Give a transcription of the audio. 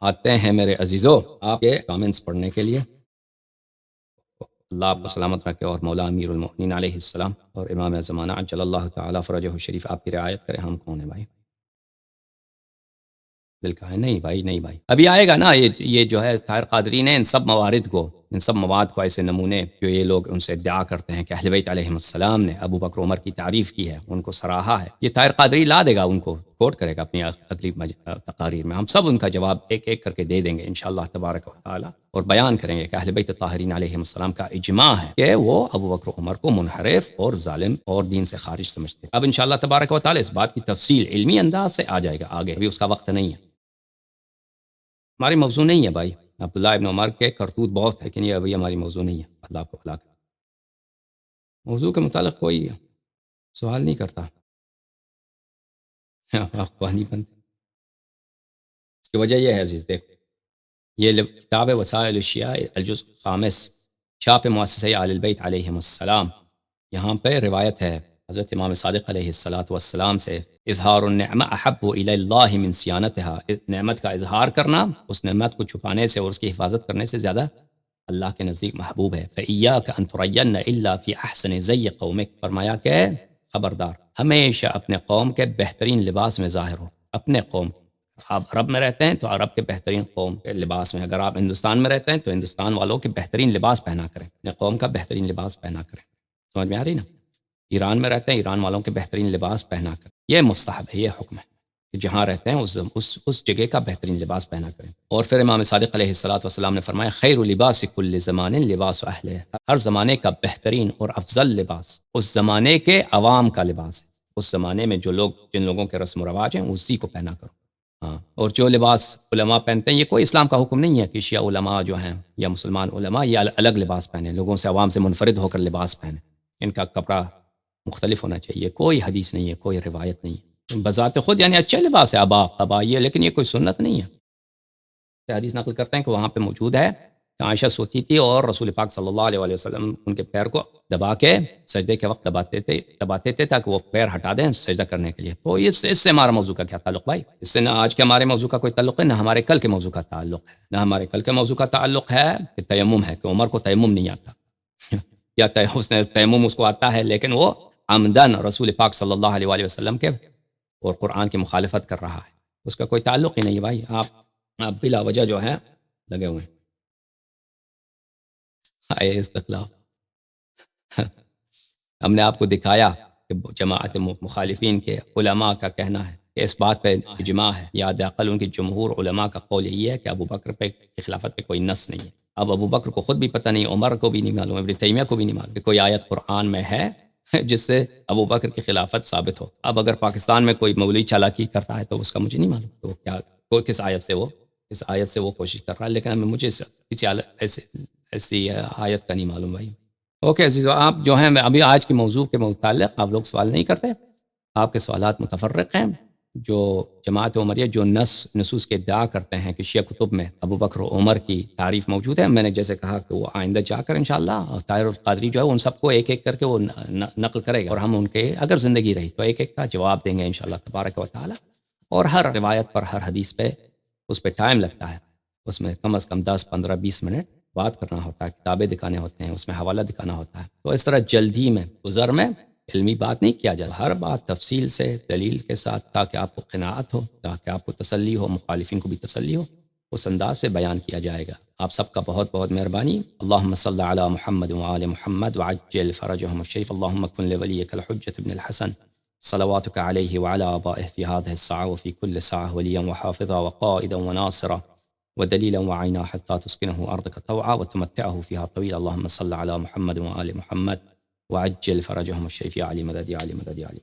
آتے ہیں میرے عزیزو آپ کے کامنٹس پڑھنے کے لیے۔ اللہ آپ کو سلامت رکھے، اور مولا امیر المؤمنین علیہ السلام اور امام زمانہ عجل اللہ تعالیٰ فرجہ الشریف آپ کی رعایت کرے۔ ہم کون ہیں بھائی؟ دل کا ہے؟ نہیں بھائی، نہیں بھائی، ابھی آئے گا نا۔ یہ جو ہے طاہر قادری نے ان سب موارد کو، ان سب مواد کو، ایسے نمونے جو یہ لوگ ان سے ادعا کرتے ہیں کہ اہل بیت علیہم السلام نے ابو بکر عمر کی تعریف کی ہے، ان کو سراہا ہے، یہ طاہر قادری لا دے گا، ان کو کوٹ کرے گا اپنی اگلی تقاریر میں۔ ہم سب ان کا جواب ایک ایک کر کے دے دیں گے انشاءاللہ تبارک و تعالی، اور بیان کریں گے کہ اہل بیت طاہرین علیہم السلام کا اجماع ہے کہ وہ ابو بکر عمر کو منحرف اور ظالم اور دین سے خارج سمجھتے ہیں۔ اب انشاءاللہ تبارک و تعالی اس بات کی تفصیل علمی انداز سے آ جائے گا آگے، ابھی اس کا وقت نہیں ہے، ہماری موضوع نہیں ہے بھائی۔ عبداللہ ابن عمر کے کرتوت بہت ہے، لیکن یہ ابھی ہماری موضوع نہیں ہے۔ اللہ کو بھلا کر موضوع کے متعلق کوئی سوال نہیں کرتا، افواہ نہیں بنتے۔ اس کی وجہ یہ ہے عزیز، دیکھو یہ کتاب وسائل الشیعہ الجزء الخامس چھاپ مؤسسہ آل البیت علیہم السلام، یہاں پہ روایت ہے حضرت امام صادق علیہ السلام سے، اظہار النعمہ احب الی اللہ من صیانتها، نعمت کا اظہار کرنا اس نعمت کو چھپانے سے اور اس کی حفاظت کرنے سے زیادہ اللہ کے نزدیک محبوب ہے۔ فإیاک ان ترین الا فی احسن زی قومک، فرمایا کہ خبردار ہمیشہ اپنے قوم کے بہترین لباس میں ظاہر ہو۔ اپنے قوم، آپ عرب میں رہتے ہیں تو عرب کے بہترین قوم کے لباس میں، اگر آپ ہندوستان میں رہتے ہیں تو ہندوستان والوں کے بہترین لباس پہنا کریں، اپنے قوم کا بہترین لباس پہنا کریں۔ سمجھ میں آ رہی نا؟ ایران میں رہتے ہیں، ایران والوں کے بہترین لباس پہنا کریں، یہ مستحب ہے، یہ حکم ہے کہ جہاں رہتے ہیں اس جگہ کا بہترین لباس پہنا کریں۔ اور پھر امام صادق علیہ السلام نے فرمایا خیر لباس کل زمان لباس اہل، ہر زمانے کا بہترین اور افضل لباس اس زمانے کے عوام کا لباس ہے، اس زمانے میں جن لوگوں کے رسم و رواج ہیں اسی کو پہنا کرو۔ ہاں، اور جو لباس علماء پہنتے ہیں، یہ کوئی اسلام کا حکم نہیں ہے کہ شیعہ علماء جو ہیں یا مسلمان علماء یہ الگ لباس پہنیں، لوگوں سے عوام سے منفرد ہو کر لباس پہنیں، ان کا کپڑا مختلف ہونا چاہیے۔ کوئی حدیث نہیں ہے، کوئی روایت نہیں ہے، بذات خود یعنی اچھے لباس ہے، قبا یہ، لیکن یہ کوئی سنت نہیں ہے۔ حدیث نقل کرتے ہیں کہ وہاں پہ موجود ہے کہ عائشہ سوتی تھی اور رسول پاک صلی اللہ علیہ وسلم ان کے پیر کو دبا کے سجدے کے وقت دباتے تھے تاکہ وہ پیر ہٹا دیں سجدہ کرنے کے لیے۔ تو اس سے ہمارا موضوع کا کیا تعلق بھائی؟ اس سے نہ آج کے ہمارے موضوع کا کوئی تعلق ہے، نہ ہمارے کل کے موضوع کا تعلق ہے، نہ ہمارے کل کے موضوع کا تعلق ہے کہ تیمم ہے، کہ عمر کو تیمم نہیں آتا یا اس نے تیمم اس کو آتا ہے لیکن وہ عمدن رسول پاک صلی اللہ علیہ وسلم کے اور قرآن کی مخالفت کر رہا ہے، اس کا کوئی تعلق ہی نہیں ہے بھائی۔ آپ بلا وجہ جو ہے لگے ہوئے ہیں۔ استخلاف ہم نے آپ کو دکھایا کہ جماعت مخالفین کے علماء کا کہنا ہے کہ اس بات پہ اجماع ہے، یاد عقل ان کی جمہور علماء کا قول یہ ہے کہ ابو بکر پہ خلافت پہ کوئی نص نہیں ہے۔ اب ابو بکر کو خود بھی پتہ نہیں، عمر کو بھی نہیں معلوم، ابن تیمیہ کو بھی نہیں معلوم کہ کوئی آیت قرآن میں ہے جس سے ابو بکر کی خلافت ثابت ہو۔ اب اگر پاکستان میں کوئی مولوی چالاکی کرتا ہے تو اس کا مجھے نہیں معلوم تو کیا کس آیت سے وہ کوشش کر رہا ہے، لیکن مجھے ایسی آیت کا نہیں معلوم بھائی۔ اوکے عزیزو، آپ جو ہیں ابھی آج کے موضوع کے متعلق آپ لوگ سوال نہیں کرتے، آپ کے سوالات متفرق ہیں۔ جو جماعت عمریہ جو نصوص کے ادعا کرتے ہیں کہ شیعہ کتب میں ابو بکر و عمر کی تعریف موجود ہے، میں نے جیسے کہا کہ وہ آئندہ جا کر انشاءاللہ طاہر قادری جو ہے ان سب کو ایک ایک کر کے وہ نقل کرے گا، اور ہم ان کے اگر زندگی رہی تو ایک ایک کا جواب دیں گے انشاءاللہ تبارک و تعالی۔ اور ہر روایت پر، ہر حدیث پہ اس پہ ٹائم لگتا ہے، اس میں کم از کم 10 15 20 منٹ بات کرنا ہوتا ہے، کتابیں دکھانے ہوتے ہیں، اس میں حوالہ دکھانا ہوتا ہے۔ تو اس طرح جلدی میں گزر میں علمی بات نہیں کیا جائے، ہر بات تفصیل سے دلیل کے ساتھ، تاکہ آپ کو قناعت ہو، تاکہ آپ کو تسلی ہو، مخالفین کو بھی تسلی ہو، اس انداز سے بیان کیا جائے گا۔ آپ سب کا بہت بہت مہربانی۔ اللہم صلی علی محمد وآل محمد وعجل فرجهم الشریف، اللہم کن لولیک الحجة بن الحسن صلواتك علیہ وعلى آبائه في هذه الساعة وفي كل ساعة وليا وحافظا وقائدا وناصرا ودليلا وعينا حتى تسكنه أرضك طوعا وتمتعه فيها طويلا، اللهم صل على محمد وآل محمد وعجل فرجهم الشريف يا علي مدد يا علي مدد يا علي